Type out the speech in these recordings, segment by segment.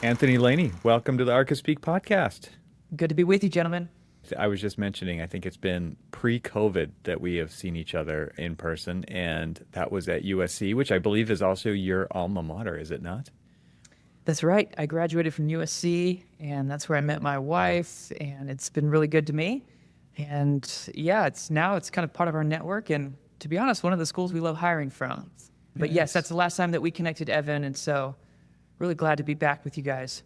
Anthony Laney, welcome to the Archispeak podcast. Good to be with you, gentlemen. I was just mentioning, I think it's been pre-COVID that we have seen each other in person, and that was at USC, which I believe is also your alma mater, is it not? That's right. I graduated from USC, and that's where I met my wife, and it's been really good to me. And yeah, it's kind of part of our network, and to be honest, one of the schools we love hiring from. But yes, that's the last time that we connected, Evan, and so really glad to be back with you guys.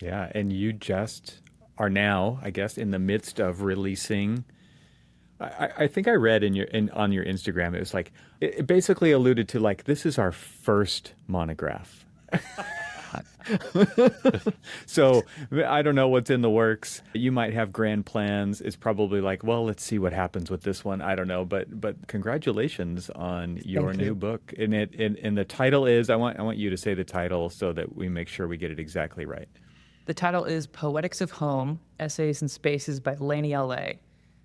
Yeah, and you just are now, I guess, in the midst of releasing. I think I read on your Instagram, it was like it basically alluded to like this is our first monograph. So I don't know what's in the works. You might have grand plans. It's probably like, well, let's see what happens with this one. I don't know, but congratulations on your Thank new you. book. And the title is I want you to say the title so that we make sure we get it exactly right. The title is Poetics of Home, Essays and Spaces by Laney L.A.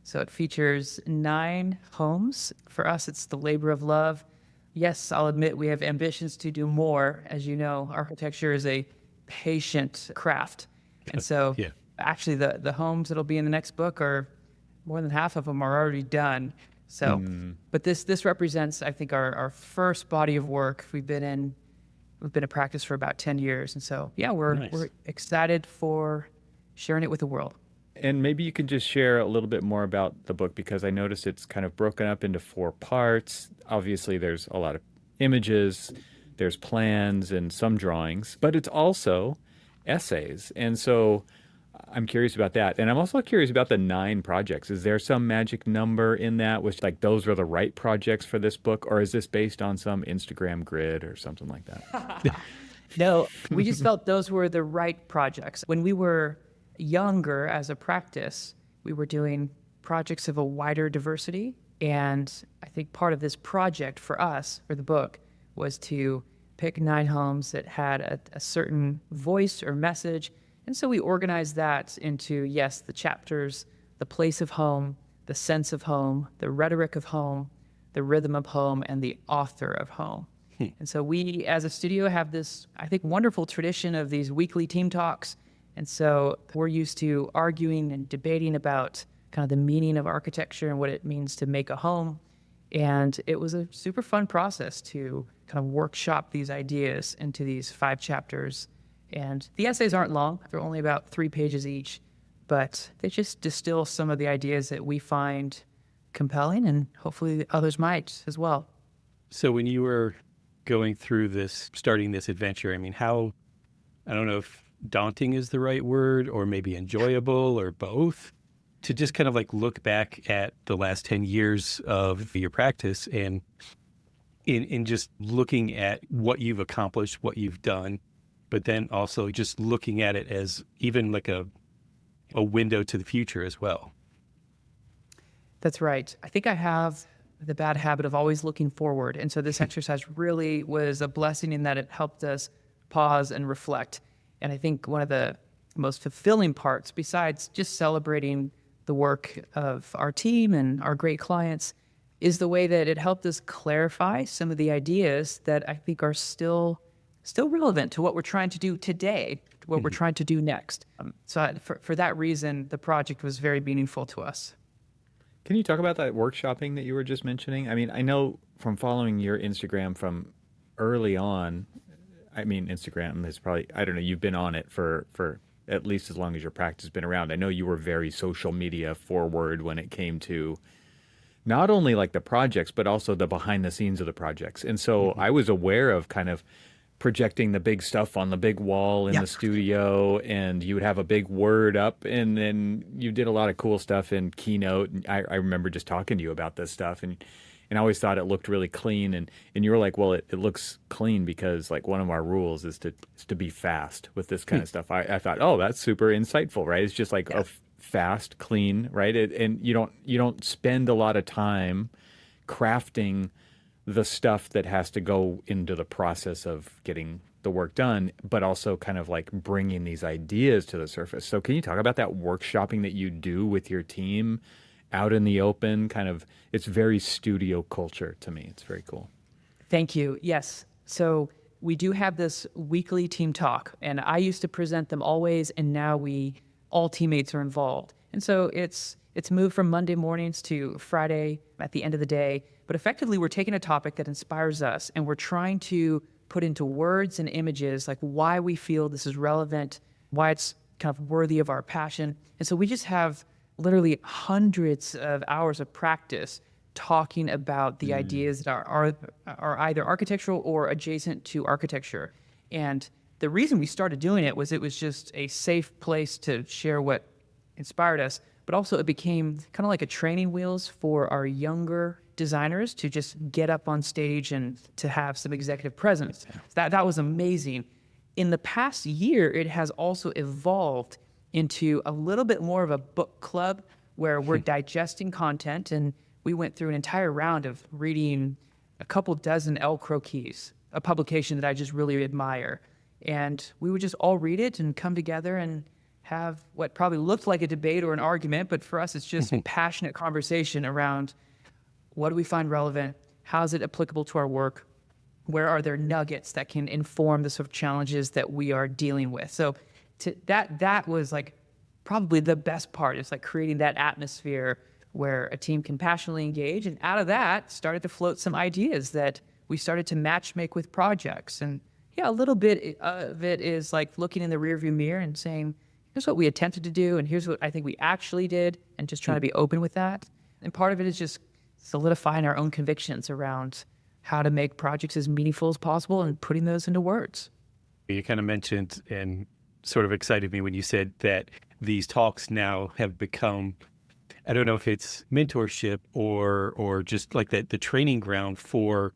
So it features 9 homes. For us, it's the labor of love. Yes, I'll admit we have ambitions to do more. As you know, architecture is a patient craft. And so Yeah. actually the homes that'll be in the next book are more than half of them are already done. So, but this represents, I think, our first body of work. We've been in practice for about 10 years. And so, yeah, Nice. we're excited for sharing it with the world. And maybe you can just share a little bit more about the book because I noticed it's kind of broken up into 4 parts. Obviously, there's a lot of images, there's plans and some drawings, but it's also essays. And so I'm curious about that. And I'm also curious about the 9 projects. Is there some magic number in that, which like those were the right projects for this book, or is this based on some Instagram grid or something like that? No, we just felt those were the right projects. When we were younger as a practice, we were doing projects of a wider diversity. And I think part of this project for us, for the book, was to pick 9 homes that had a certain voice or message. And so we organized that into, yes, the chapters, the place of home, the sense of home, the rhetoric of home, the rhythm of home, and the author of home. And so we, as a studio, have this, I think, wonderful tradition of these weekly team talks. And so we're used to arguing and debating about kind of the meaning of architecture and what it means to make a home. And it was a super fun process to kind of workshop these ideas into these 5 chapters. And the essays aren't long. They're only about 3 pages each, but they just distill some of the ideas that we find compelling, and hopefully others might as well. So when you were going through this, starting this adventure, I mean, how, I don't know if daunting is the right word or maybe enjoyable or both, to just kind of like look back at the last 10 years of your practice and in just looking at what you've accomplished, what you've done, but then also just looking at it as even like a window to the future as well. That's right. I think I have the bad habit of always looking forward. And so this exercise really was a blessing in that it helped us pause and reflect. And I think one of the most fulfilling parts, besides just celebrating the work of our team and our great clients, is the way that it helped us clarify some of the ideas that I think are still relevant to what we're trying to do today, to what we're trying to do next. For that reason, the project was very meaningful to us. Can you talk about that workshopping that you were just mentioning? I mean, I know from following your Instagram from early on, I mean, Instagram is probably, I don't know, you've been on it for at least as long as your practice has been around. I know you were very social media forward when it came to not only like the projects, but also the behind the scenes of the projects. And so I was aware of kind of projecting the big stuff on the big wall in the studio, and you would have a big word up, and then you did a lot of cool stuff in Keynote. And I remember just talking to you about this stuff, and I always thought it looked really clean. And you were like, well, it looks clean because like one of our rules is to be fast with this kind of stuff. I thought, oh, that's super insightful, right? It's just like a fast, clean, right? And you don't spend a lot of time crafting the stuff that has to go into the process of getting the work done, but also kind of like bringing these ideas to the surface. So can you talk about that workshopping that you do with your team out in the open? Kind of, it's very studio culture to me. It's very cool. Thank you. Yes. So we do have this weekly team talk, and I used to present them always, and now all teammates are involved. And so it's moved from Monday mornings to Friday at the end of the day. But effectively, we're taking a topic that inspires us, and we're trying to put into words and images like why we feel this is relevant, why it's kind of worthy of our passion. And so we just have literally hundreds of hours of practice talking about the ideas that are either architectural or adjacent to architecture. And the reason we started doing it was just a safe place to share what inspired us, but also it became kind of like a training wheels for our younger designers to just get up on stage and to have some executive presence. That was amazing. In the past year, it has also evolved into a little bit more of a book club where we're digesting content, and we went through an entire round of reading a couple dozen El Croquis, a publication that I just really admire. And we would just all read it and come together and have what probably looked like a debate or an argument, but for us, it's just passionate conversation around what do we find relevant? How is it applicable to our work? Where are there nuggets that can inform the sort of challenges that we are dealing with? So that was like probably the best part. It's like creating that atmosphere where a team can passionately engage. And out of that started to float some ideas that we started to matchmake with projects. And yeah, a little bit of it is like looking in the rearview mirror and saying, here's what we attempted to do, and here's what I think we actually did, and just trying to be open with that. And part of it is just solidifying our own convictions around how to make projects as meaningful as possible and putting those into words. You kind of mentioned and sort of excited me when you said that these talks now have become, I don't know if it's mentorship or just like the training ground for,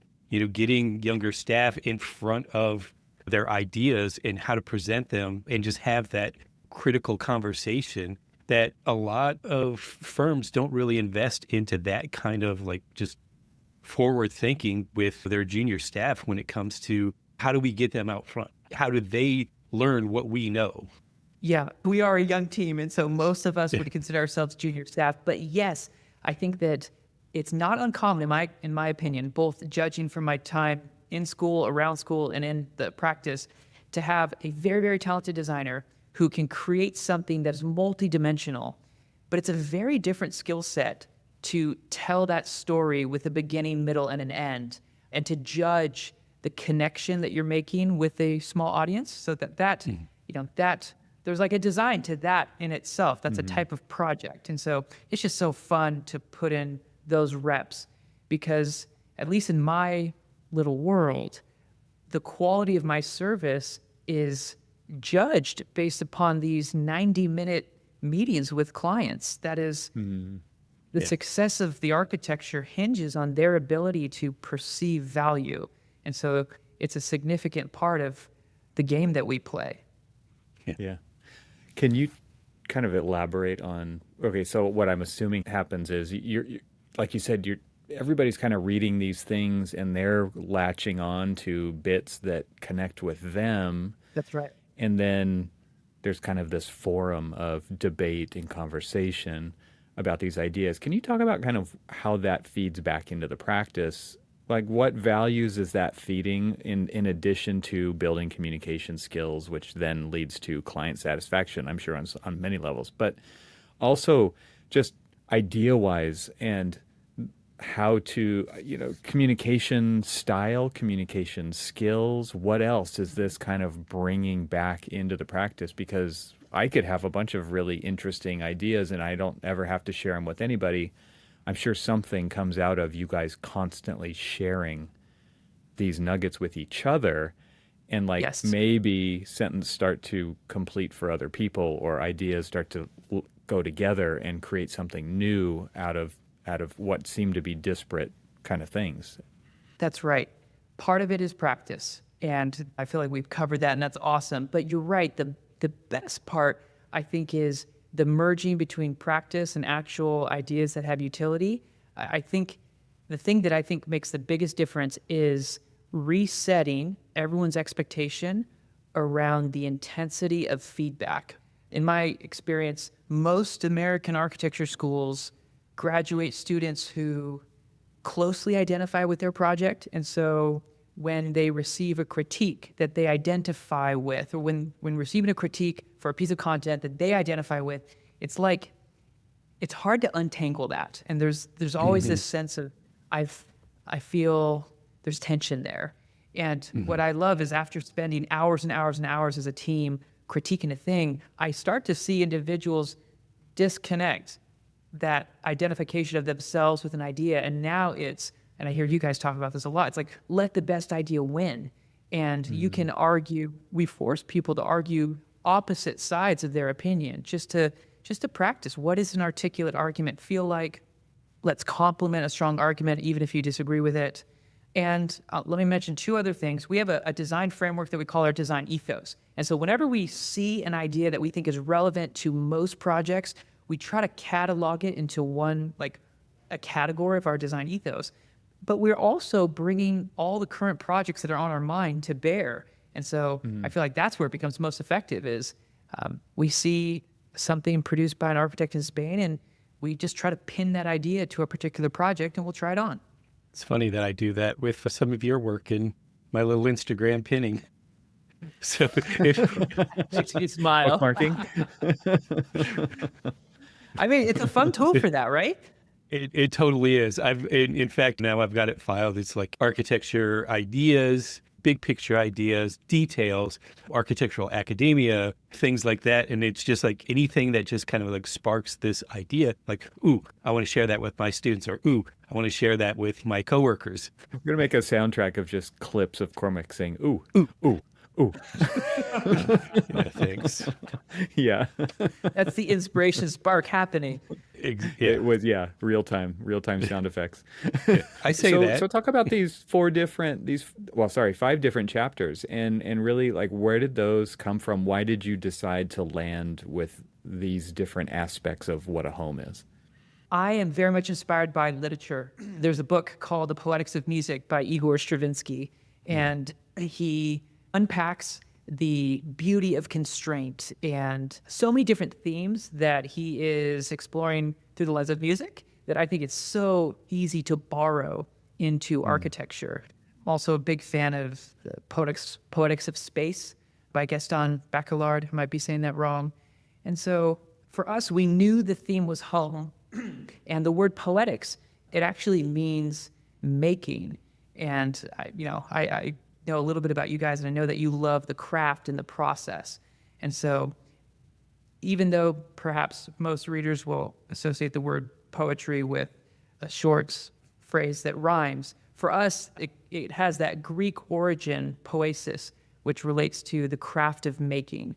getting younger staff in front of their ideas and how to present them and just have that critical conversation that a lot of firms don't really invest into, that kind of like just forward thinking with their junior staff when it comes to how do we get them out front? How do they learn what we know? Yeah, we are a young team, and so most of us would consider ourselves junior staff. But yes, I think that it's not uncommon, in my opinion, both judging from my time in school, around school, and in the practice, to have a very, very talented designer who can create something that is multidimensional. But it's a very different skill set to tell that story with a beginning, middle, and an end, and to judge the connection that you're making with a small audience, so that there's like a design to that in itself. That's a type of project. And so it's just so fun to put in those reps, because at least in my little world, the quality of my service is judged based upon these 90-minute meetings with clients. That is, the success of the architecture hinges on their ability to perceive value. And so it's a significant part of the game that we play. Yeah. Can you kind of elaborate on, okay, so what I'm assuming happens is you're like you said, everybody's kind of reading these things and they're latching on to bits that connect with them. That's right. And then there's kind of this forum of debate and conversation about these ideas. Can you talk about kind of how that feeds back into the practice? Like, what values is that feeding in addition to building communication skills, which then leads to client satisfaction, I'm sure, on many levels, but also just idea-wise and how to, communication style, communication skills. What else is this kind of bringing back into the practice? Because I could have a bunch of really interesting ideas and I don't ever have to share them with anybody. I'm sure something comes out of you guys constantly sharing these nuggets with each other, and maybe sentences start to complete for other people, or ideas start to go together and create something new out of what seem to be disparate kind of things. That's right. Part of it is practice, and I feel like we've covered that, and that's awesome. But you're right. The best part, I think, is the merging between practice and actual ideas that have utility. I think the thing that I think makes the biggest difference is resetting everyone's expectation around the intensity of feedback. In my experience, most American architecture schools graduate students who closely identify with their project, and so when they receive a critique that they identify with, or when receiving a critique for a piece of content that they identify with, it's like, it's hard to untangle that. And there's always this sense of, I feel there's tension there. And what I love is after spending hours and hours and hours as a team critiquing a thing, I start to see individuals disconnect that identification of themselves with an idea. And now it's, and I hear you guys talk about this a lot, it's like, let the best idea win. And you can argue, we force people to argue opposite sides of their opinion just to practice. What does an articulate argument feel like? Let's complement a strong argument, even if you disagree with it. And let me mention two other things. We have a design framework that we call our design ethos. And so whenever we see an idea that we think is relevant to most projects, we try to catalog it into one, like a category of our design ethos. But we're also bringing all the current projects that are on our mind to bear. And so I feel like that's where it becomes most effective is we see something produced by an architect in Spain, and we just try to pin that idea to a particular project, and we'll try it on. It's funny that I do that with some of your work in my little Instagram pinning. So if You smile. Marking. I mean, it's a fun tool for that, right? it totally is. In fact, now I've got it filed. It's like architecture ideas, big picture ideas, details, architectural academia, things like that. And it's just like anything that just kind of like sparks this idea, like, ooh, I want to share that with my students, or ooh, I want to share that with my coworkers. We're going to make a soundtrack of just clips of Cormac saying, ooh, ooh, ooh, ooh. Yeah, thanks. Yeah. That's the inspiration spark happening. It was, real-time sound effects. I say so, that. So talk about these five different chapters, and really, like, where did those come from? Why did you decide to land with these different aspects of what a home is? I am very much inspired by literature. There's a book called The Poetics of Music by Igor Stravinsky, and he unpacks the beauty of constraint and so many different themes that he is exploring through the lens of music that I think it's so easy to borrow into architecture. I'm also a big fan of the Poetics of Space by Gaston Bachelard. I might be saying that wrong. And so for us, we knew the theme was home. And the word poetics, it actually means making. And I know a little bit about you guys, and I know that you love the craft and the process. And so even though perhaps most readers will associate the word poetry with a short phrase that rhymes, for us, it has that Greek origin, poesis, which relates to the craft of making.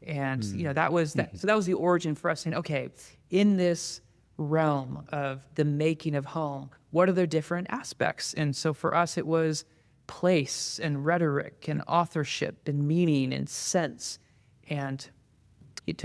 And that was that. So that was the origin for us saying, okay, in this realm of the making of home, what are the different aspects? And so for us, it was place and rhetoric and authorship and meaning and sense. And it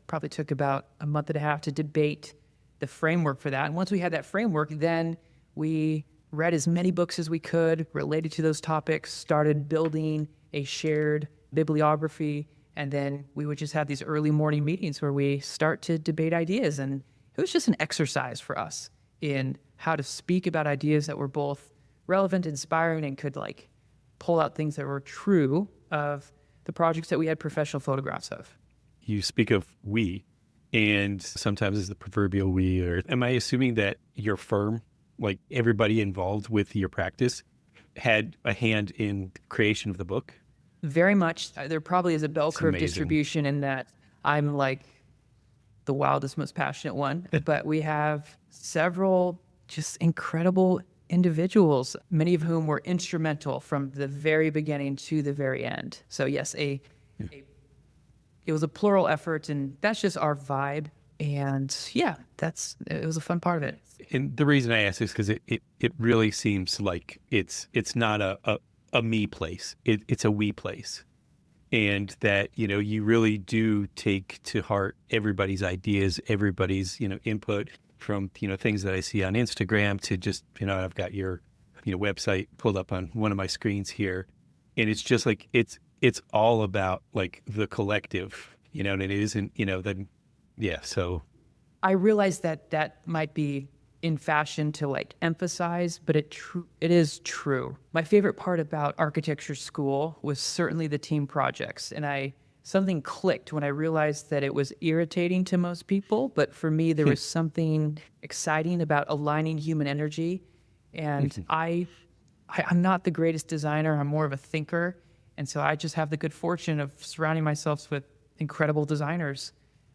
probably took about a month and a half to debate the framework for that. And once we had that framework, then we read as many books as we could related to those topics, started building a shared bibliography, and then we would just have these early morning meetings where we start to debate ideas. And it was just an exercise for us in how to speak about ideas that were both relevant, inspiring, and could like pull out things that were true of the projects that we had professional photographs of. You speak of we, and sometimes it's the proverbial we, or am I assuming that your firm, like everybody involved with your practice, had a hand in the creation of the book? Very much. There probably is a bell curve distribution in that I'm like the wildest, most passionate one, but we have several just incredible individuals, many of whom were instrumental from the very beginning to the very end. So yes, it was a plural effort, and that's just our vibe. And yeah, it was a fun part of it. And the reason I ask is because it really seems like it's not a me place. It's a we place. And that, you really do take to heart everybody's ideas, everybody's, input, from, things that I see on Instagram to just, I've got your, website pulled up on one of my screens here. And it's just like, it's all about like the collective, and it isn't, so. I realize that might be in fashion to like emphasize, but it is true. My favorite part about architecture school was certainly the team projects, and something clicked when I realized that it was irritating to most people, but for me there was something exciting about aligning human energy. And I'm not the greatest designer. I'm more of a thinker, and so I just have the good fortune of surrounding myself with incredible designers,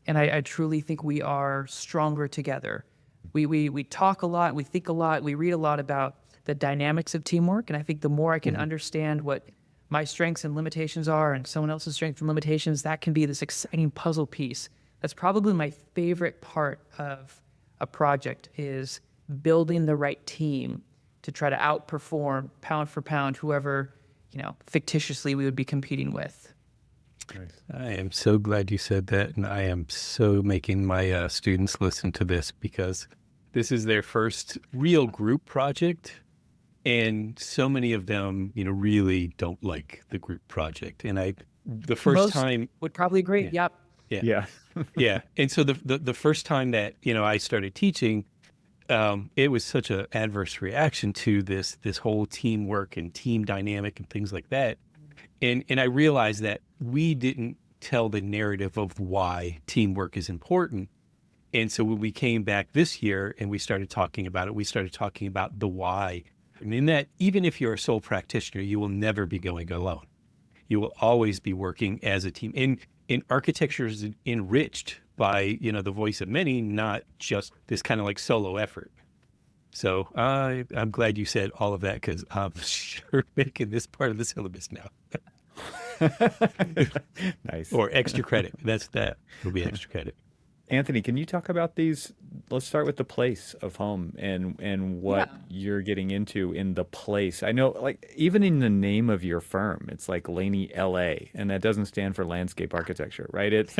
and I truly think we are stronger together. We talk a lot, we think a lot, we read a lot about the dynamics of teamwork, and I think the more I can understand what my strengths and limitations are and someone else's strengths and limitations, that can be this exciting puzzle piece. That's probably my favorite part of a project, is building the right team to try to outperform pound for pound whoever, fictitiously we would be competing with. Nice. I am so glad you said that, and I am so making my students listen to this, because this is their first real group project, and so many of them, really don't like the group project. And the first Most time would probably agree. Yeah. Yep. Yeah. Yeah. And so the first time that, I started teaching, it was such an adverse reaction to this whole teamwork and team dynamic and things like that. And I realized that we didn't tell the narrative of why teamwork is important. And so when we came back this year and we started talking about it, we started talking about the why. And in that, even if you're a sole practitioner, you will never be going alone. You will always be working as a team. And architecture is enriched by, the voice of many, not just this kind of like solo effort. So I'm glad you said all of that, because I'm sure making this part of the syllabus now. Nice. Or extra credit. That will be extra credit. Anthony, can you talk about these? Let's start with the place of home and what you're getting into in the place. I know, like, even in the name of your firm, it's like Laney LA, and that doesn't stand for landscape architecture, right? It's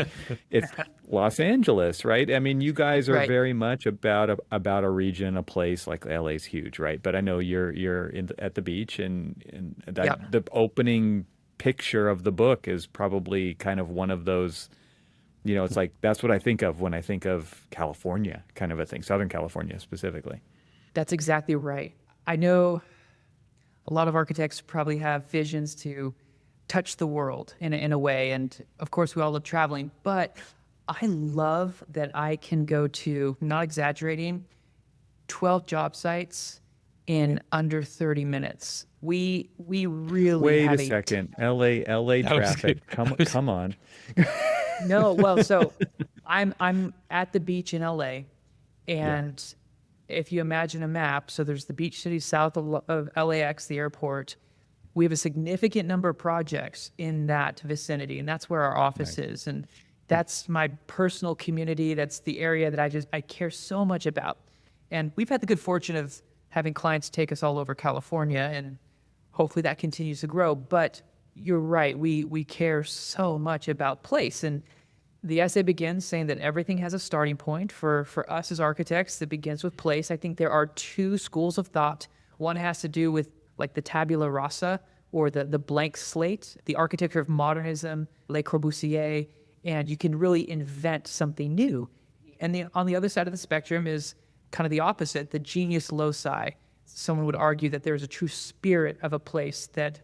Los Angeles, right? I mean, you guys are very much about a region, a place. Like LA's huge, right? But I know you're at the beach, and that the opening picture of the book is probably kind of one of those. It's like, that's what I think of when I think of California, kind of a thing, Southern California specifically. That's exactly right. I know a lot of architects probably have visions to touch the world in a way. And of course, we all love traveling, but I love that I can go to, not exaggerating, 12 job sites in under 30 minutes. We really Wait have a second. LA traffic. Come on. No, well, so I'm at the beach in LA, and if you imagine a map, so there's the beach cities south of LAX, the airport. We have a significant number of projects in that vicinity, and that's where our office is. And that's my personal community. That's the area that I care so much about. And we've had the good fortune of having clients take us all over California, and hopefully that continues to grow. But you're right. We care so much about place. And the essay begins saying that everything has a starting point. For us as architects, it begins with place. I think there are two schools of thought. One has to do with like the tabula rasa, or the blank slate, the architecture of modernism, Le Corbusier, and you can really invent something new. And on the other side of the spectrum is kind of the opposite, the genius loci. Someone would argue that there's a true spirit of a place that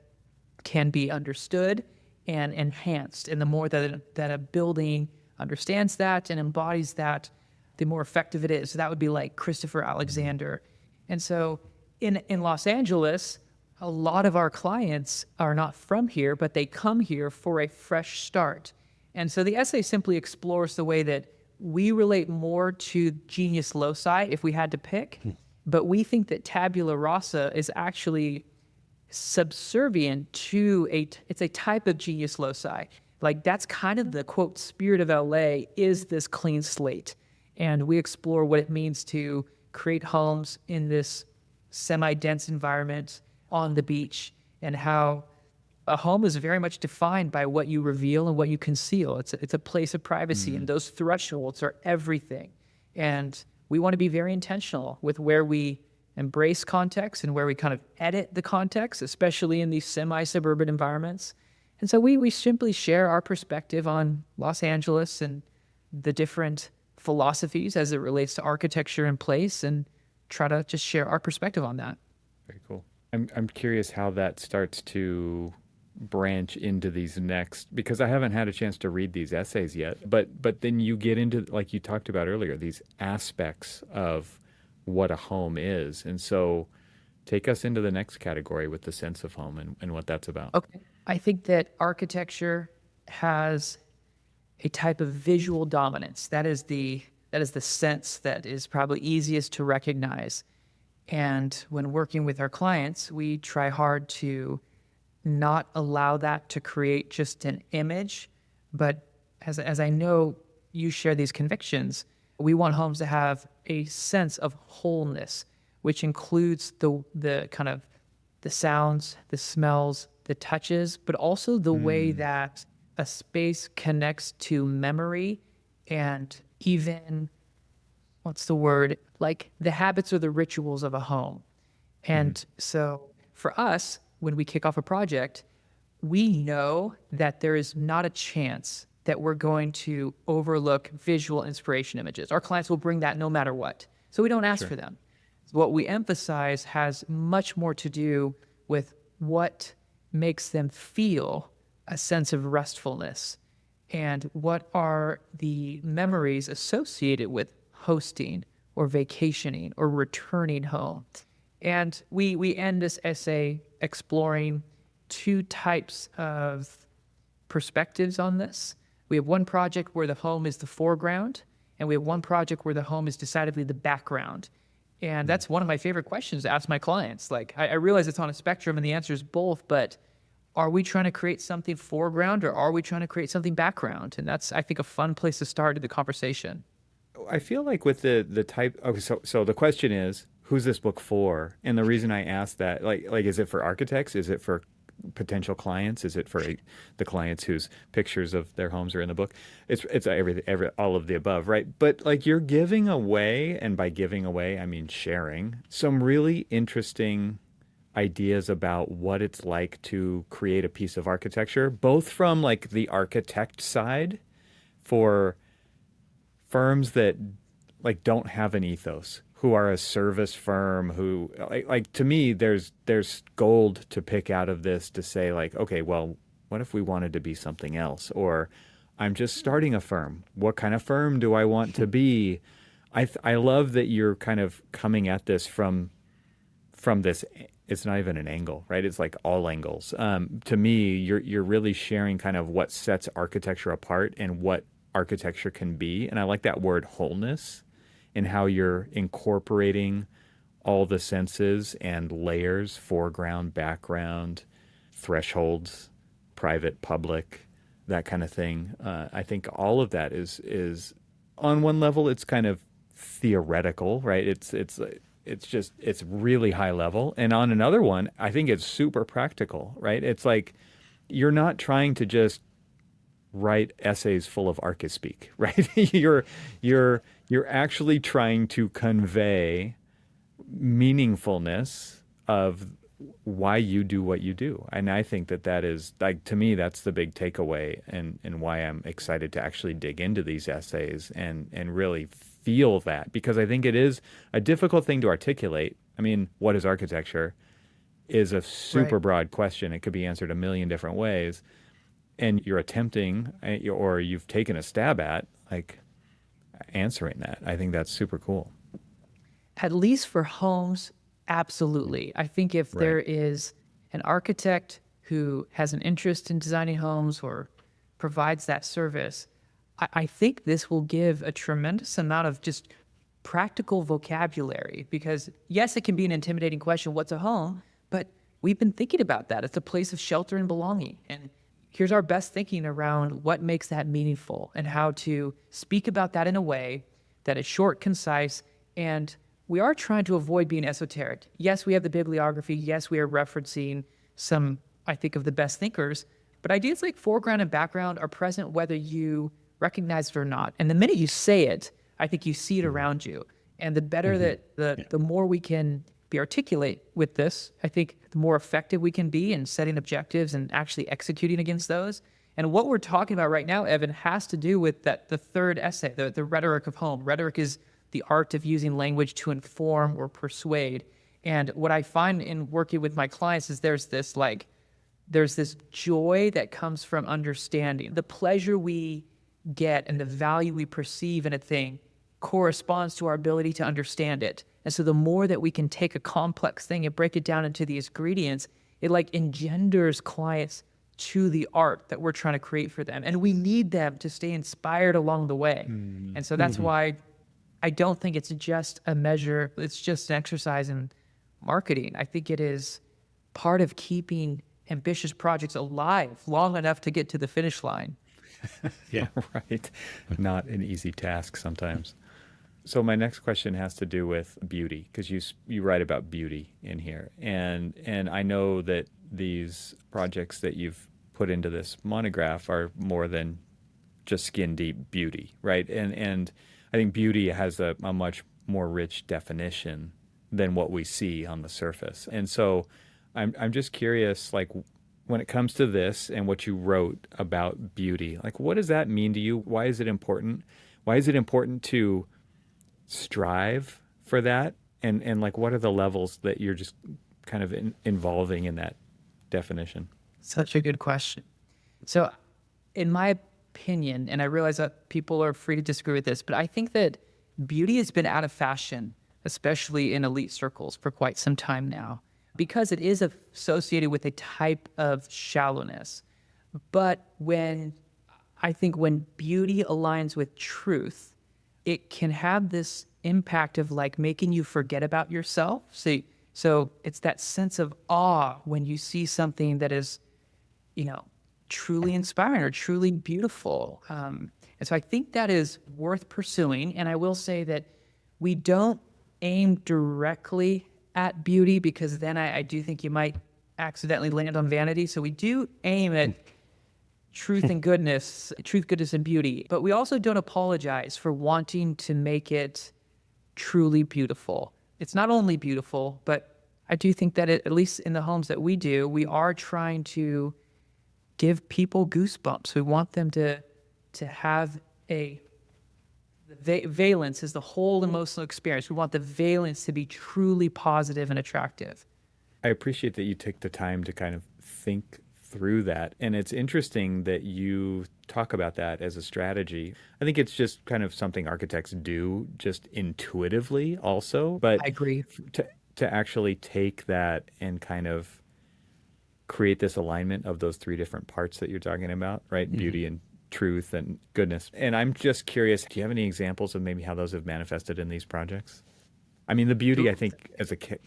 can be understood and enhanced. And the more that a building understands that and embodies that, the more effective it is. So that would be like Christopher Alexander. And so in Los Angeles, a lot of our clients are not from here, but they come here for a fresh start. And so the essay simply explores the way that we relate more to genius loci if we had to pick, but we think that tabula rasa is actually subservient to it's a type of genius loci. Like, that's kind of the quote spirit of LA, is this clean slate. And we explore what it means to create homes in this semi-dense environment on the beach, and how a home is very much defined by what you reveal and what you conceal. It's a place of privacy, and those thresholds are everything. And we want to be very intentional with where we embrace context and where we kind of edit the context, especially in these semi-suburban environments. And so we simply share our perspective on Los Angeles and the different philosophies as it relates to architecture and place. And try to just share our perspective on that. Very cool. I'm curious how that starts to branch into these next, because I haven't had a chance to read these essays yet. But then you get into, like you talked about earlier, these aspects of what a home is. And so take us into the next category with the sense of home and what that's about. Okay. I think that architecture has a type of visual dominance. That is the sense that is probably easiest to recognize. And when working with our clients, we try hard to not allow that to create just an image, but as I know you share these convictions, we want homes to have a sense of wholeness, which includes the kind of the sounds, the smells, the touches, but also the way that a space connects to memory and even, what's the word, like the habits or the rituals of a home. And so for us, when we kick off a project, we know that there is not a chance that we're going to overlook visual inspiration images. Our clients will bring that no matter what. So we don't ask for them. What we emphasize has much more to do with what makes them feel a sense of restfulness and what are the memories associated with hosting or vacationing or returning home. And we end this essay exploring two types of perspectives on this. We have one project where the home is the foreground, and we have one project where the home is decidedly the background. And that's one of my favorite questions to ask my clients. Like, I realize it's on a spectrum and the answer is both, but are we trying to create something foreground or are we trying to create something background? And that's, I think, a fun place to start the conversation. I feel like with the type, okay, so the question is, who's this book for? And the reason I asked that, like, is it for architects? Is it for potential clients? Is it for the clients whose pictures of their homes are in the book? It's every all of the above, right? But like you're giving away, and by giving away I mean sharing, some really interesting ideas about what it's like to create a piece of architecture, both from like the architect side for firms that like don't have an ethos, who are a service firm, who like to me there's gold to pick out of this to say like, okay, well, what if we wanted to be something else? Or I'm just starting a firm. What kind of firm do I want to be? I love that you're kind of coming at this from this. It's not even an angle, right? It's like all angles. To me, you're really sharing kind of what sets architecture apart and what architecture can be. And I like that word wholeness, and how you're incorporating all the senses and layers, foreground, background, thresholds, private, public, that kind of thing. I think all of that is on one level, it's kind of theoretical, right? It's really high level. And on another one, I think it's super practical, right? It's like you're not trying to just write essays full of Archispeak, right? You're actually trying to convey meaningfulness of why you do what you do. And I think that is, like, to me, that's the big takeaway, and why I'm excited to actually dig into these essays and really feel that, because I think it is a difficult thing to articulate. I mean, what is architecture is a super broad question. It could be answered a million different ways. And you're attempting, or you've taken a stab at, like, answering that. I think that's super cool. At least for homes, absolutely. I think if there is an architect who has an interest in designing homes or provides that service, I think this will give a tremendous amount of just practical vocabulary, because yes, it can be an intimidating question, what's a home? But we've been thinking about that. It's a place of shelter and belonging. And here's our best thinking around what makes that meaningful and how to speak about that in a way that is short, concise, and we are trying to avoid being esoteric. Yes, we have the bibliography. Yes, we are referencing some, I think, of the best thinkers, but ideas like foreground and background are present whether you recognize it or not. And the minute you say it, I think you see it around you. And the better that the more we can be articulate with this, I think the more effective we can be in setting objectives and actually executing against those. And what we're talking about right now, Evan, has to do with the third essay, the rhetoric of home. Rhetoric is the art of using language to inform or persuade. And what I find in working with my clients is there's this joy that comes from understanding. The pleasure we get and the value we perceive in a thing corresponds to our ability to understand it. And so the more that we can take a complex thing and break it down into these ingredients, it like engenders clients to the art that we're trying to create for them. And we need them to stay inspired along the way. And so that's why I don't think it's just a measure, it's just an exercise in marketing. I think it is part of keeping ambitious projects alive long enough to get to the finish line. Yeah. Right. Not an easy task sometimes. So my next question has to do with beauty, because you write about beauty in here, and I know that these projects that you've put into this monograph are more than just skin deep beauty, right? And I think beauty has a much more rich definition than what we see on the surface. And so I'm just curious, like, when it comes to this and what you wrote about beauty, like, what does that mean to you? Why is it important? Why is it important to strive for that? And like, what are the levels that you're just kind of involving in that definition? Such a good question. So in my opinion, and I realize that people are free to disagree with this, but I think that beauty has been out of fashion, especially in elite circles, for quite some time now, because it is associated with a type of shallowness. But when beauty aligns with truth, it can have this impact of like making you forget about yourself. So it's that sense of awe when you see something that is, truly inspiring or truly beautiful. And so I think that is worth pursuing. And I will say that we don't aim directly at beauty, because then I do think you might accidentally land on vanity. So we do aim at truth, goodness, and beauty. But we also don't apologize for wanting to make it truly beautiful. It's not only beautiful, but I do think that at least in the homes that we do, we are trying to give people goosebumps. We want them to have the valence is the whole emotional experience. We want the valence to be truly positive and attractive. I appreciate that you took the time to kind of think through that. And it's interesting that you talk about that as a strategy. I think it's just kind of something architects do just intuitively also. But I agree. To actually take that and kind of create this alignment of those three different parts that you're talking about, right? Mm-hmm. Beauty and truth and goodness. And I'm just curious, do you have any examples of maybe how those have manifested in these projects? I mean, the beauty, I think, as a kid.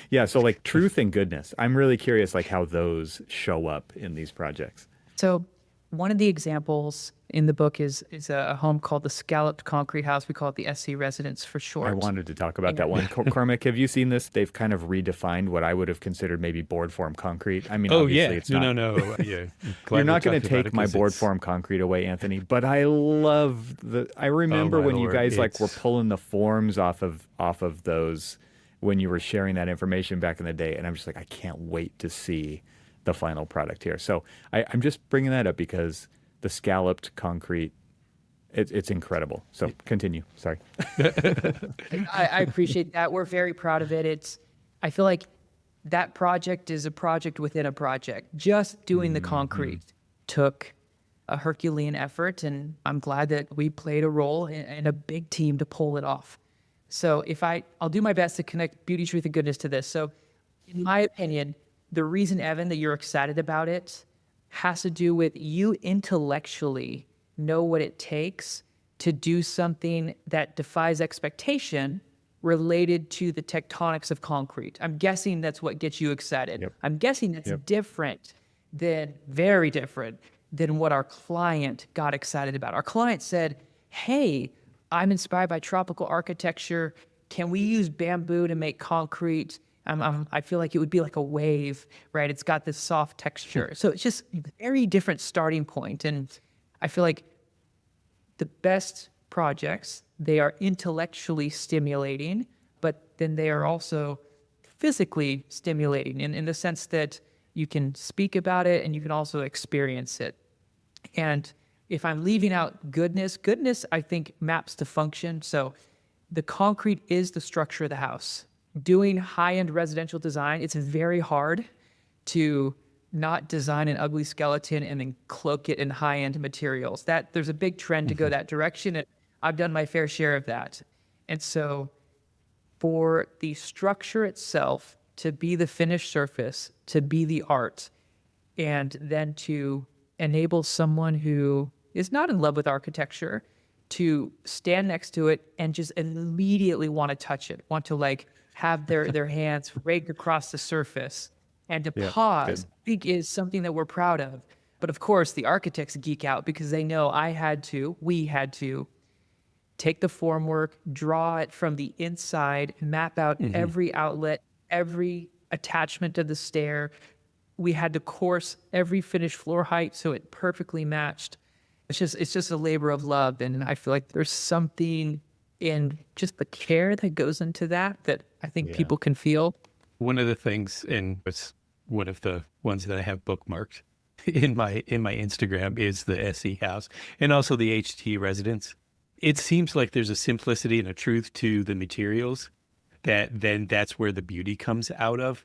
Yeah, so like truth and goodness. I'm really curious, like, how those show up in these projects. So one of the examples in the book is a home called the Scalloped Concrete House. We call it the SC Residence for short. I wanted to talk about that one. Cormac, have you seen this? They've kind of redefined what I would have considered maybe board form concrete. I mean, obviously it's not. No. Yeah. You're not going to take my board form concrete away, Anthony, but I love I remember when you guys like were pulling the forms off of those when you were sharing that information back in the day. And I'm just like, I can't wait to see the final product here. So I'm just bringing that up because the scalloped concrete, it's incredible. So continue. Sorry. I appreciate that. We're very proud of it. I feel like that project is a project within a project. Just doing the concrete took a Herculean effort, and I'm glad that we played a role in a big team to pull it off. So I'll do my best to connect beauty, truth, and goodness to this. So in my opinion, the reason, Evan, that you're excited about it has to do with you intellectually know what it takes to do something that defies expectation related to the tectonics of concrete. I'm guessing that's what gets you excited. Yep. I'm guessing that's very different than what our client got excited about. Our client said, hey, I'm inspired by tropical architecture. Can we use bamboo to make concrete? I feel like it would be like a wave, right? It's got this soft texture. So it's just a very different starting point. And I feel like the best projects, they are intellectually stimulating, but then they are also physically stimulating in the sense that you can speak about it and you can also experience it. And if I'm leaving out goodness, I think maps to function. So the concrete is the structure of the house. Doing high-end residential design, it's very hard to not design an ugly skeleton and then cloak it in high-end materials. That there's a big trend to go that direction, and I've done my fair share of that. And so for the structure itself to be the finished surface, to be the art, and then to enable someone who is not in love with architecture to stand next to it and just immediately want to touch it, want to like have their hands rake across the surface and to pause, I think is something that we're proud of. But of course, the architects geek out because they know we had to take the formwork, draw it from the inside, map out every outlet, every attachment to the stair. We had to course every finished floor height so it perfectly matched. It's just a labor of love, and I feel like there's something in just the care that goes into that I think people can feel. One of the things, and it's one of the ones that I have bookmarked in my Instagram, is the SE house and also the HT residence. It seems like there's a simplicity and a truth to the materials that's where the beauty comes out of.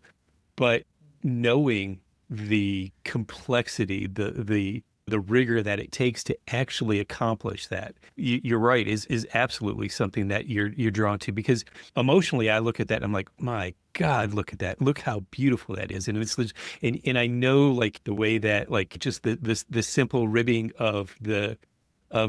But knowing the complexity, the rigor that it takes to actually accomplish that, you're right, is absolutely something that you're drawn to. Because emotionally, I look at that and I'm like, my God, look at that! Look how beautiful that is. And it's and I know like the way that like just the simple ribbing of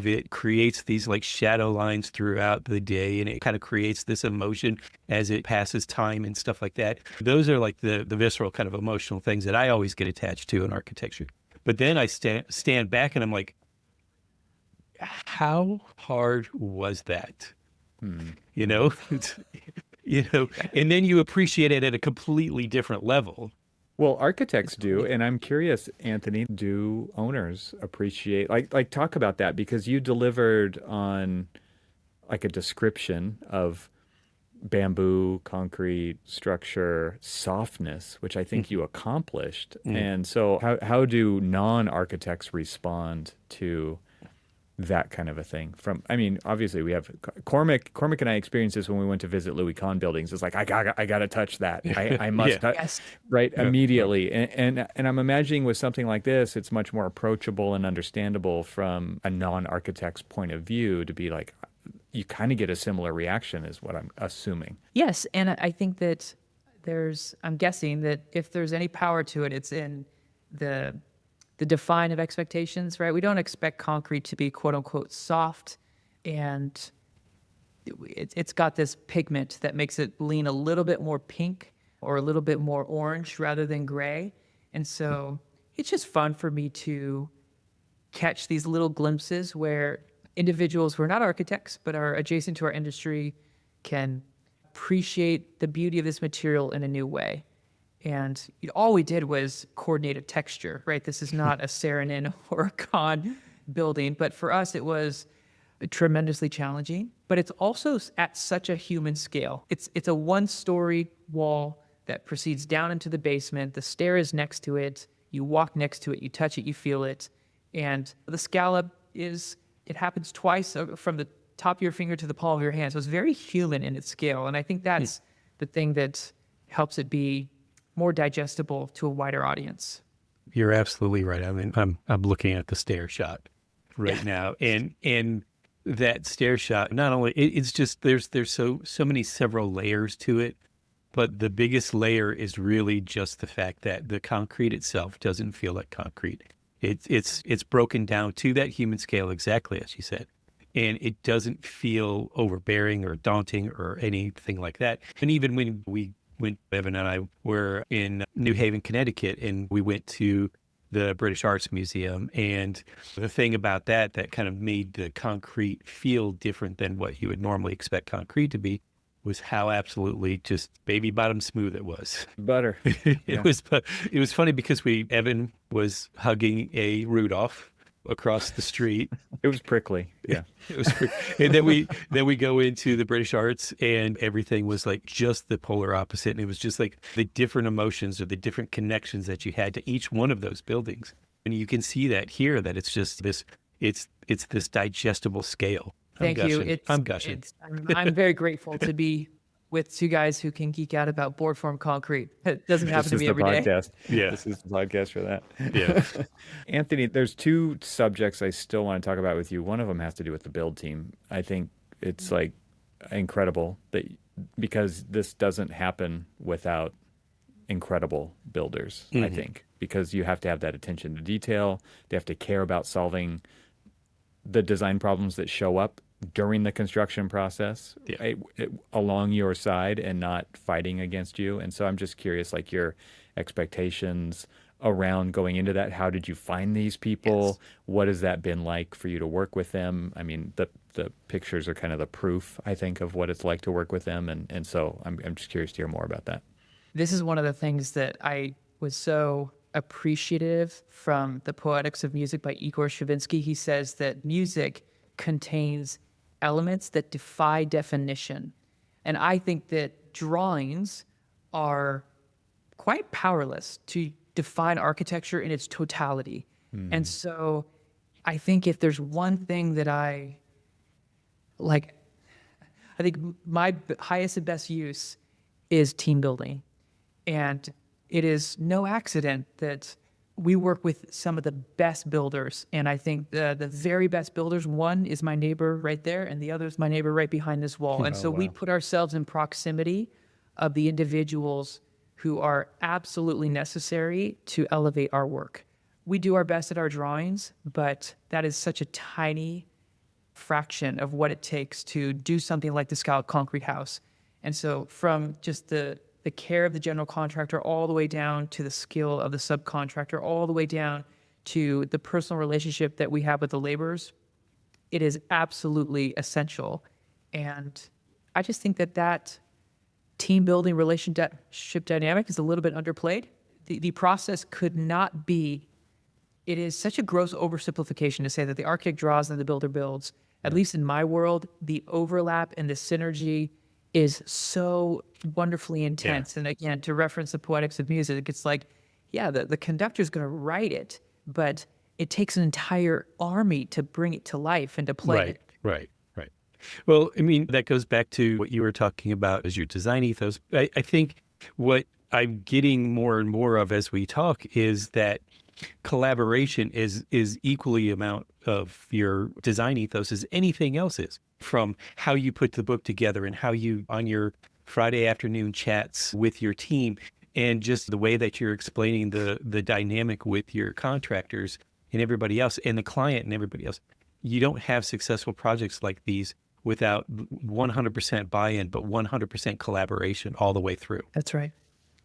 it creates these like shadow lines throughout the day, and it kind of creates this emotion as it passes time and stuff like that. Those are like the visceral kind of emotional things that I always get attached to in architecture. But then I stand back and I'm like, how hard was that? You know, and then you appreciate it at a completely different level. Well, architects do, and I'm curious, Anthony, do owners appreciate, like talk about that, because you delivered on like a description of bamboo, concrete, structure, softness, which I think you accomplished. And so how do non-architects respond to that kind of a thing? I mean, obviously we have Cormac and I experienced this when we went to visit Louis Kahn buildings. It's like, I gotta touch that. I must touch, right, immediately. And I'm imagining with something like this, it's much more approachable and understandable from a non-architect's point of view to be like, you kind of get a similar reaction is what I'm assuming. Yes, and I think that I'm guessing that if there's any power to it, it's in the define of expectations, right? We don't expect concrete to be quote unquote soft, and it's got this pigment that makes it lean a little bit more pink or a little bit more orange rather than gray. And so it's just fun for me to catch these little glimpses where individuals who are not architects but are adjacent to our industry can appreciate the beauty of this material in a new way. And all we did was coordinate a texture, right? This is not a Saarinen or a Kahn building, but for us it was tremendously challenging. But it's also at such a human scale. It's a one-story wall that proceeds down into the basement. The stair is next to it. You walk next to it, you touch it, you feel it. And the scallop it happens twice from the top of your finger to the palm of your hand. So it's very human in its scale. And I think that's the thing that helps it be more digestible to a wider audience. You're absolutely right. I mean, I'm looking at the stair shot right now, and that stair shot, not only it's just there's so many several layers to it, but the biggest layer is really just the fact that the concrete itself doesn't feel like concrete. It's broken down to that human scale, exactly as you said. And it doesn't feel overbearing or daunting or anything like that. And even when Evan and I were in New Haven, Connecticut, and we went to the British Arts Museum. And the thing about that kind of made the concrete feel different than what you would normally expect concrete to be was how absolutely just baby bottom smooth it was. Butter. It was funny because Evan was hugging a Rudolph across the street. It was prickly. Yeah. It was and then we go into the British Arts and everything was like just the polar opposite. And it was just like the different emotions or the different connections that you had to each one of those buildings. And you can see that here, that it's just this, it's this digestible scale Thank you. gushing. I'm gushing. I'm very grateful to be with two guys who can geek out about board form concrete. It doesn't happen This to is me the every day. podcast. Yeah. This is the podcast for that. Yeah. Anthony, there's two subjects I still want to talk about with you. One of them has to do with the build team. I think it's like incredible that because this doesn't happen without incredible builders, I think, because you have to have that attention to detail. They have to care about solving the design problems that show up during the construction process, Yeah. along your side and not fighting against you. And so I'm just curious, like your expectations around going into that. How did you find these people? Yes. What has that been like for you to work with them? I mean, the pictures are kind of the proof, I think, of what it's like to work with them. And so I'm just curious to hear more about that. This is one of the things that I was so appreciative from the Poetics of Music by Igor Stravinsky. He says that music contains elements that defy definition. And I think that drawings are quite powerless to define architecture in its totality. And so I think if there's one thing that I think my highest and best use is team building. And it is no accident that we work with some of the best builders. And I think the very best builders, one is my neighbor right there, and the other is my neighbor right behind this wall. And so we put ourselves in proximity of the individuals who are absolutely necessary to elevate our work. We do our best at our drawings, but that is such a tiny fraction of what it takes to do something like the Scout Concrete House. And so from just the care of the general contractor all the way down to the skill of the subcontractor, all the way down to the personal relationship that we have with the laborers, it is absolutely essential. And I just think that team building relationship dynamic is a little bit underplayed. The process could not be, it is such a gross oversimplification to say that the architect draws and the builder builds. At least in my world, the overlap and the synergy is so wonderfully intense. And again, to reference the Poetics of Music, it's like, yeah, the conductor's going to write it, but it takes an entire army to bring it to life and to play it. Right. Well, I mean, that goes back to what you were talking about as your design ethos. I think what I'm getting more and more of as we talk is that collaboration is equally amount of your design ethos as anything else is, from how you put the book together and how you on your Friday afternoon chats with your team, and just the way that you're explaining the dynamic with your contractors and everybody else and the client and everybody else. You don't have successful projects like these without 100% buy-in, but 100% collaboration all the way through. That's right.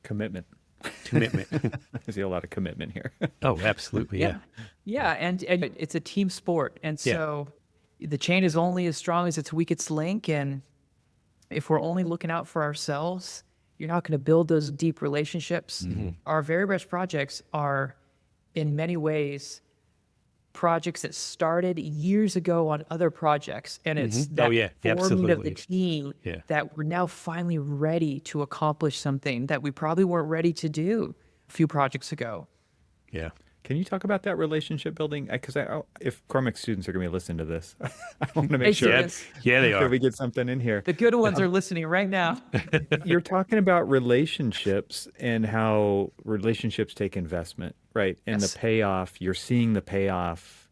Commitment. I see a lot of commitment here. Oh, absolutely. Yeah. Yeah, and it's a team sport. And so the chain is only as strong as its weakest link. And if we're only looking out for ourselves, you're not going to build those deep relationships. Our very best projects are, in many ways, projects that started years ago on other projects. And it's that forming of the team that we're now finally ready to accomplish something that we probably weren't ready to do a few projects ago. Yeah. Can you talk about that relationship building? Because if Cormac students are going to be listening to this, I want to make sure they are. we get something in here. The good ones are listening right now. You're talking about relationships and how relationships take investment, right? And the payoff, you're seeing the payoff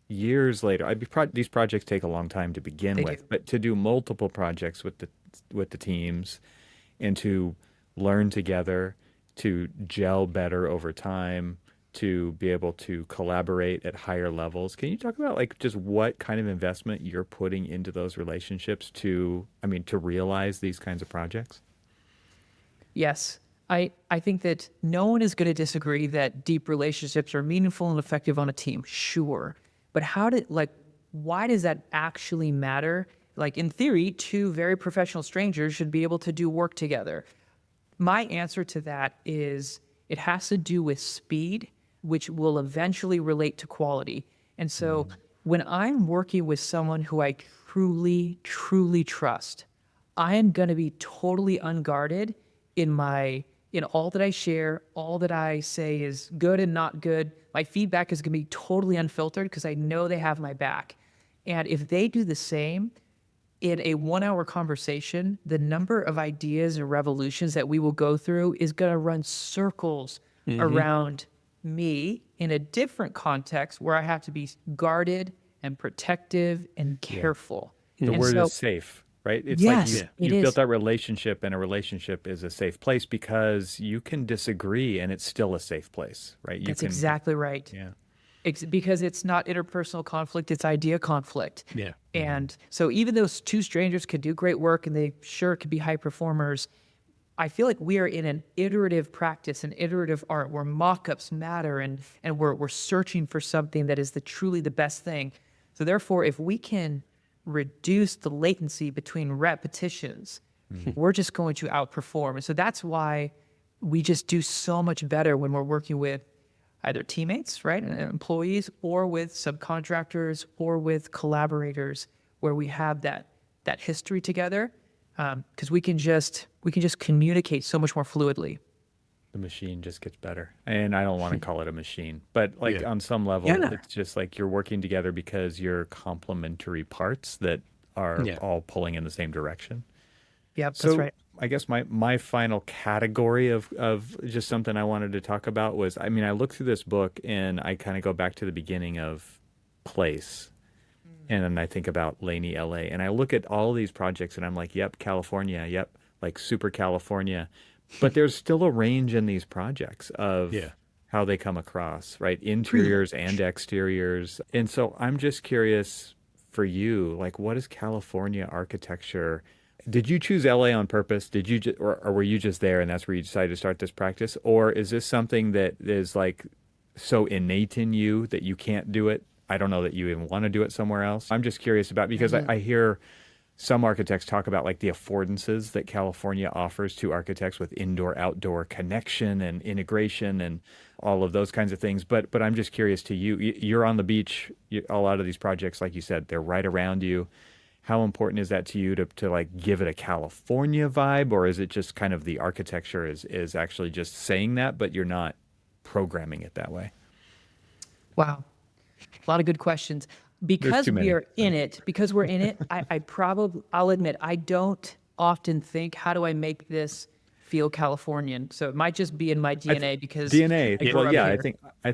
years later. These projects take a long time to begin with, but to do multiple projects with the teams and to learn together, to gel better over time, to be able to collaborate at higher levels. Can you talk about like just what kind of investment you're putting into those relationships to realize these kinds of projects? Yes. I think that no one is going to disagree that deep relationships are meaningful and effective on a team. Sure. But why does that actually matter? Like in theory, two very professional strangers should be able to do work together. My answer to that is it has to do with speed, which will eventually relate to quality. And so when I'm working with someone who I truly, truly trust, I am going to be totally unguarded in all that I share, all that I say is good and not good. My feedback is going to be totally unfiltered because I know they have my back. And if they do the same, in a 1 hour conversation, the number of ideas and revolutions that we will go through is going to run circles around me in a different context where I have to be guarded and protective and careful. The And word so, is safe, right? It's yes, like it you've built is. that relationship, and a relationship is a safe place because you can disagree and it's still a safe place, right? You That's can, exactly right. yeah. Because it's not interpersonal conflict, it's idea conflict. Yeah. And so even those two strangers could do great work and they sure could be high performers, I feel like we are in an iterative practice, an iterative art where mock-ups matter and we're searching for something that is truly the best thing. So therefore, if we can reduce the latency between repetitions, we're just going to outperform. And so that's why we just do so much better when we're working with either teammates, right, and employees, or with subcontractors, or with collaborators, where we have that history together, because we can just communicate so much more fluidly. The machine just gets better. And I don't want to call it a machine, but like Yeah. on some level, Yeah. it's just like you're working together because you're complementary parts that are Yeah. all pulling in the same direction. Yep, that's So right. I guess my final category of just something I wanted to talk about was, I mean, I look through this book and I kind of go back to the beginning of place. And then I think about Laney, LA, and I look at all these projects and I'm like, yep, California, yep, like super California. But there's still a range in these projects of Yeah. how they come across, right? Interiors and exteriors. And so I'm just curious for you, like, what is California architecture? Did you choose LA on purpose? Did you or were you just there and that's where you decided to start this practice? Or is this something that is like so innate in you that you can't do it? I don't know that you even want to do it somewhere else. I'm just curious about, because I hear some architects talk about like the affordances that California offers to architects with indoor-outdoor connection and integration and all of those kinds of things. But I'm just curious to you. You're on the beach. A lot of these projects, like you said, they're right around you. How important is that to you to like give it a California vibe, or is it just kind of the architecture is actually just saying that, but you're not programming it that way? Wow. A lot of good questions. There's too many. Because we're in it, I'll admit, I don't often think, how do I make this feel Californian? So it might just be in my DNA because DNA. I grew Well, up yeah, here. I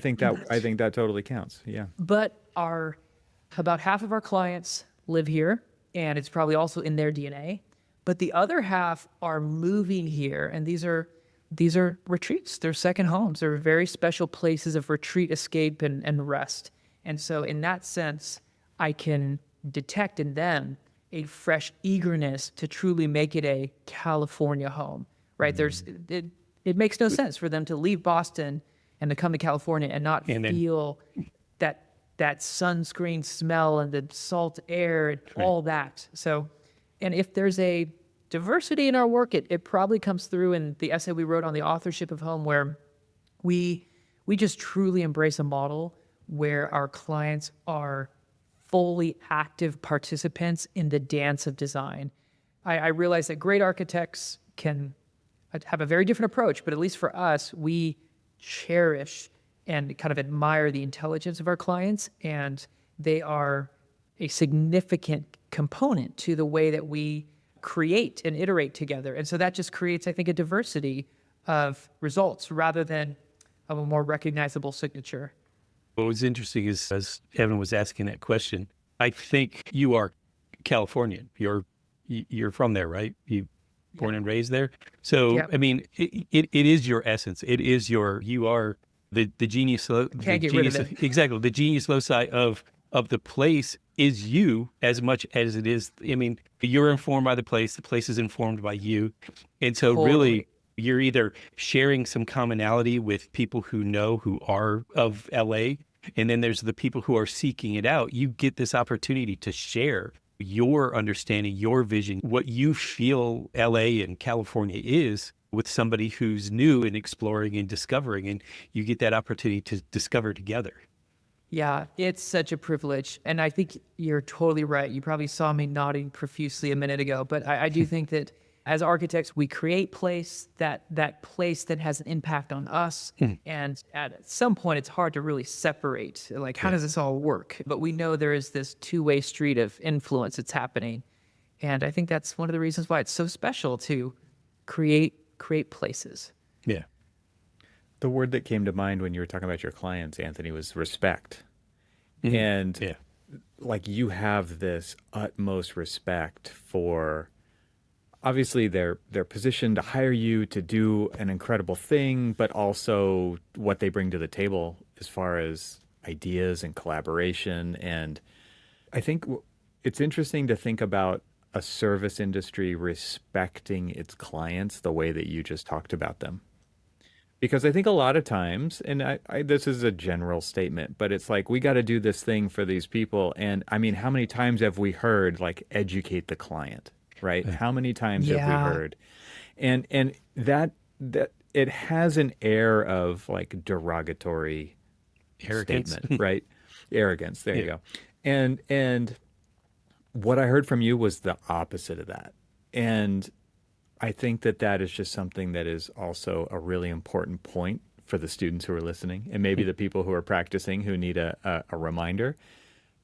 think that totally counts. Yeah. But about half of our clients live here, and it's probably also in their DNA. But the other half are moving here, and these are retreats. They're second homes. They're very special places of retreat, escape, and rest. And so in that sense, I can detect in them a fresh eagerness to truly make it a California home, right? It makes no sense for them to leave Boston and to come to California and not And then- feel that sunscreen smell and the salt air and all that. So, and if there's a diversity in our work, it probably comes through in the essay we wrote on the authorship of home, where we just truly embrace a model where our clients are fully active participants in the dance of design. I realize that great architects can have a very different approach, but at least for us, we cherish and kind of admire the intelligence of our clients, and they are a significant component to the way that we create and iterate together. And so that just creates, I think, a diversity of results rather than of a more recognizable signature. What was interesting is, as Evan was asking that question, I think you are Californian. You're from there, right? You born and raised there. So, Yep. I mean, it is your essence. You are the genius. Can't get rid of it. Exactly. The genius loci of the place is you as much as it is. I mean, you're informed by the place is informed by you. And so really, Totally. you're either sharing some commonality with people who are of LA, and then there's the people who are seeking it out. You get this opportunity to share your understanding, your vision, what you feel LA and California is with somebody who's new and exploring and discovering, and you get that opportunity to discover together. Yeah, it's such a privilege. And I think you're totally right. You probably saw me nodding profusely a minute ago, but I do think that As architects, we create that place that has an impact on us. And at some point, it's hard to really separate, like, how does this all work? But we know there is this two-way street of influence that's happening. And I think that's one of the reasons why it's so special to create places. Yeah. The word that came to mind when you were talking about your clients, Anthony, was respect. And Yeah. like, you have this utmost respect for, obviously their position to hire you to do an incredible thing, but also what they bring to the table as far as ideas and collaboration. And I think it's interesting to think about a service industry respecting its clients the way that you just talked about them. Because I think a lot of times, and this is a general statement, but it's like, we got to do this thing for these people. And I mean, how many times have we heard, like, educate the client, right? How many times have we heard? And that it has an air of, like, derogatory Arrogance. statement, right? Arrogance. There you go. And what I heard from you was the opposite of that. And I think that is just something that is also a really important point for the students who are listening, and maybe the people who are practicing who need a reminder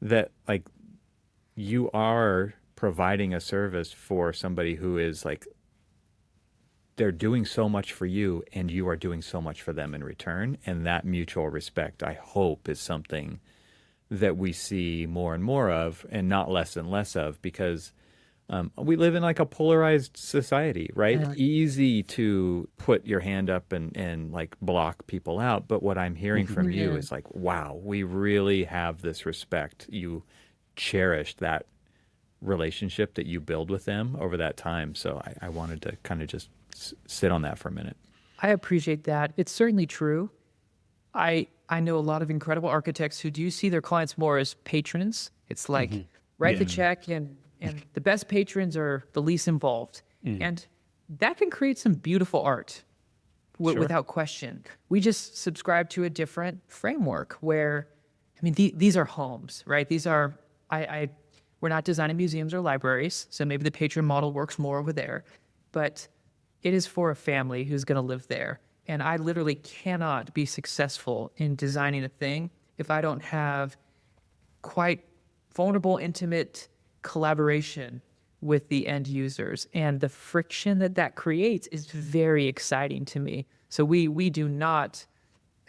that, like, you are providing a service for somebody who is, like, they're doing so much for you and you are doing so much for them in return. And that mutual respect, I hope, is something that we see more and more of and not less and less of, because we live in, like, a polarized society, right? Easy to put your hand up and like block people out. But what I'm hearing from you is like, wow, we really have this respect. You cherished that relationship that you build with them over that time. So I wanted to kind of just sit on that for a minute. I appreciate that. It's certainly true. I know a lot of incredible architects who do see their clients more as patrons. It's like, write the check, and the best patrons are the least involved. And that can create some beautiful art without question. We just subscribe to a different framework where, I mean, these are homes, right? These are, we're not designing museums or libraries, so maybe the patron model works more over there. But it is for a family who's going to live there. And I literally cannot be successful in designing a thing if I don't have quite vulnerable, intimate collaboration with the end users. And the friction that creates is very exciting to me. So we do not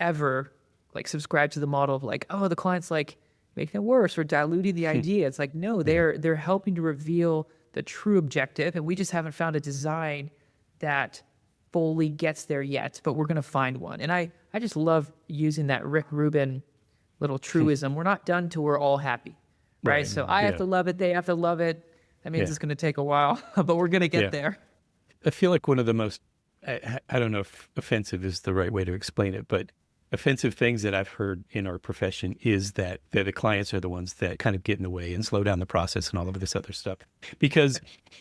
ever, like, subscribe to the model of, like, oh, the client's, like, making it worse or diluting the idea. It's like, no, they're helping to reveal the true objective, and we just haven't found a design that fully gets there yet, but we're going to find one. And I just love using that Rick Rubin little truism. We're not done till we're all happy, right? So I have to love it. They have to love it. That means it's going to take a while, but we're going to get there. I feel like one of the most, I don't know if offensive is the right way to explain it, but offensive things that I've heard in our profession is that the clients are the ones that kind of get in the way and slow down the process and all of this other stuff. Because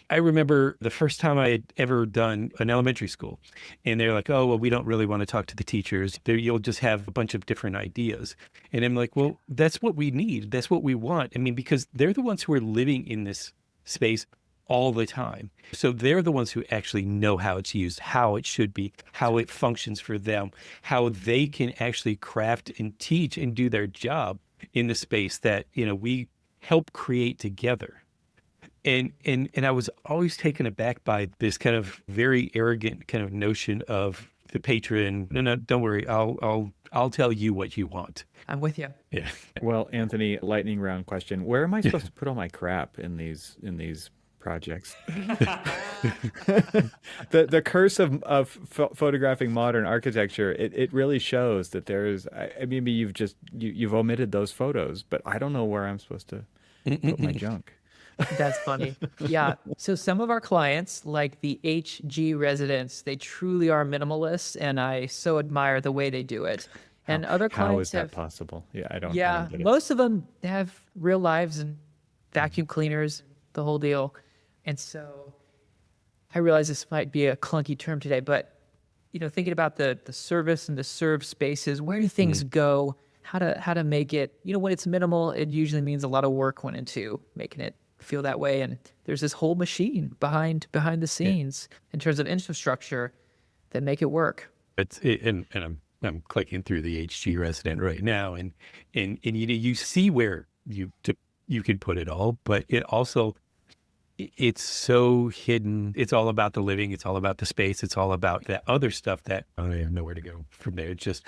I remember the first time I had ever done an elementary school, and they're like, oh, well, we don't really want to talk to the teachers. You'll just have a bunch of different ideas. And I'm like, well, that's what we need. That's what we want. I mean, because they're the ones who are living in this space all the time. So they're the ones who actually know how it's used, how it should be, how it functions for them, how they can actually craft and teach and do their job in the space that, you know, we help create together. And I was always taken aback by this kind of very arrogant kind of notion of the patron. No, don't worry. I'll tell you what you want. I'm with you. Yeah. Well, Anthony, lightning round question: where am I supposed to put all my crap in these projects? The curse of photographing modern architecture, it really shows that there's, I mean, you've omitted those photos, but I don't know where I'm supposed to put my junk. That's funny. Yeah. So some of our clients, like the HG residents, they truly are minimalists, and I so admire the way they do it. And other clients How is that have possible? Yeah, I don't Yeah, get it. most of them have real lives and vacuum cleaners, the whole deal. And so I realize this might be a clunky term today, but, you know, thinking about the service and the serve spaces, where do things go? How to make it, you know, when it's minimal, it usually means a lot of work went into making it feel that way. And there's this whole machine behind the scenes in terms of infrastructure that make it work. And I'm clicking through the HG resident right now, and you see where you can put it all, but it also, it's so hidden. It's all about the living. It's all about the space. It's all about that other stuff that I don't even know where to go from there. It's just,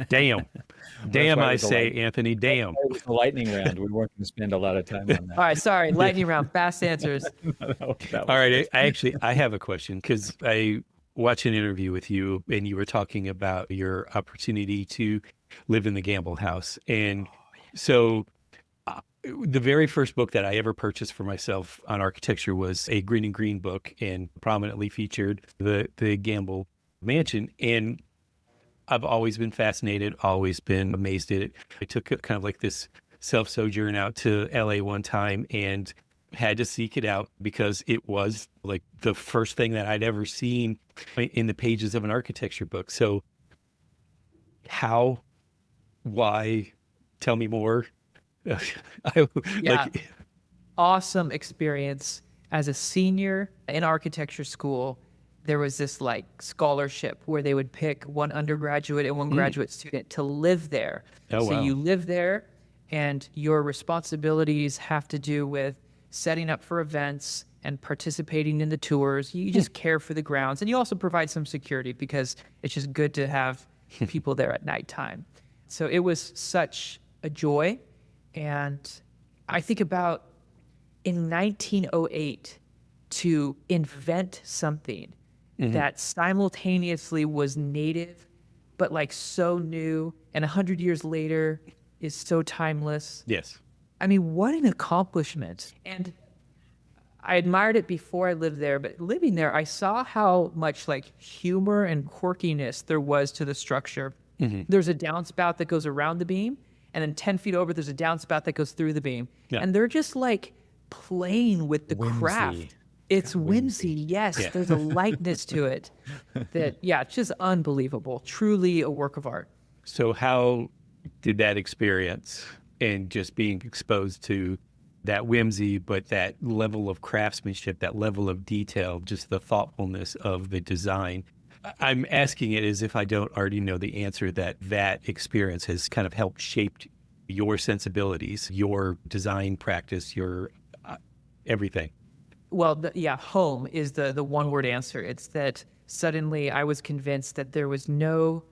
damn, I say, Anthony, damn. It was the lightning round. We weren't going to spend a lot of time on that. All right, sorry, lightning round, fast answers. All right, I have a question, because I watched an interview with you, and you were talking about your opportunity to live in the Gamble house, and so. The very first book that I ever purchased for myself on architecture was a Green and Green book, and prominently featured the Gamble mansion. And I've always been fascinated, always been amazed at it. I took kind of like this self-sojourn out to LA one time and had to seek it out, because it was like the first thing that I'd ever seen in the pages of an architecture book. So how, why, tell me more. Awesome experience. As a senior in architecture school, there was this like scholarship where they would pick one undergraduate and one graduate student to live there. So you live there, and your responsibilities have to do with setting up for events and participating in the tours. You just care for the grounds, and you also provide some security, because it's just good to have people there at nighttime. So it was such a joy. And I think about in 1908 to invent something that simultaneously was native, but like so new, and 100 years later is so timeless. Yes. I mean, what an accomplishment. And I admired it before I lived there, but living there, I saw how much like humor and quirkiness there was to the structure. There's a downspout that goes around the beam, and then 10 feet over, there's a downspout that goes through the beam. Yeah. And they're just like playing with the craft. It's whimsy. Yes, yeah. There's a lightness to it that, it's just unbelievable. Truly a work of art. So how did that experience, and just being exposed to that whimsy, but that level of craftsmanship, that level of detail, just the thoughtfulness of the design, I'm asking it as if I don't already know the answer, that experience has kind of helped shape your sensibilities, your design practice, your everything. Well, home is the one-word answer. It's that suddenly I was convinced that there was no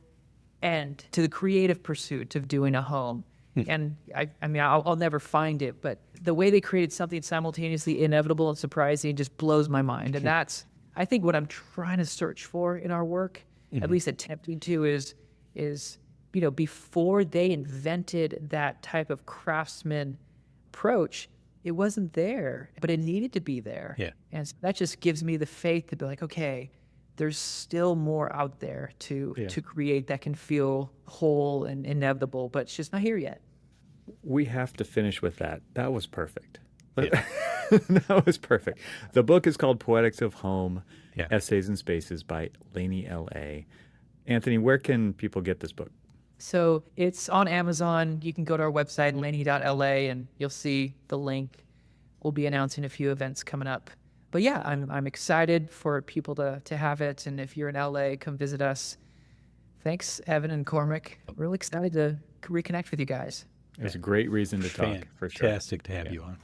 end to the creative pursuit of doing a home. And I mean, I'll never find it, but the way they created something simultaneously inevitable and surprising just blows my mind. And that's, I think, what I'm trying to search for in our work, at least attempting to, is before they invented that type of craftsman approach, it wasn't there, but it needed to be there. Yeah. And so that just gives me the faith to be like, okay, there's still more out there to create that can feel whole and inevitable, but it's just not here yet. We have to finish with that. That was perfect. Yeah. That was perfect. The book is called Poetics of Home, Essays in Spaces by Laney L.A. Anthony, where can people get this book? So it's on Amazon. You can go to our website, laney.la, and you'll see the link. We'll be announcing a few events coming up. But yeah, I'm excited for people to have it. And if you're in LA, come visit us. Thanks, Evan and Cormac. Really excited to reconnect with you guys. It's a great reason to talk, for sure. Fantastic to have you on.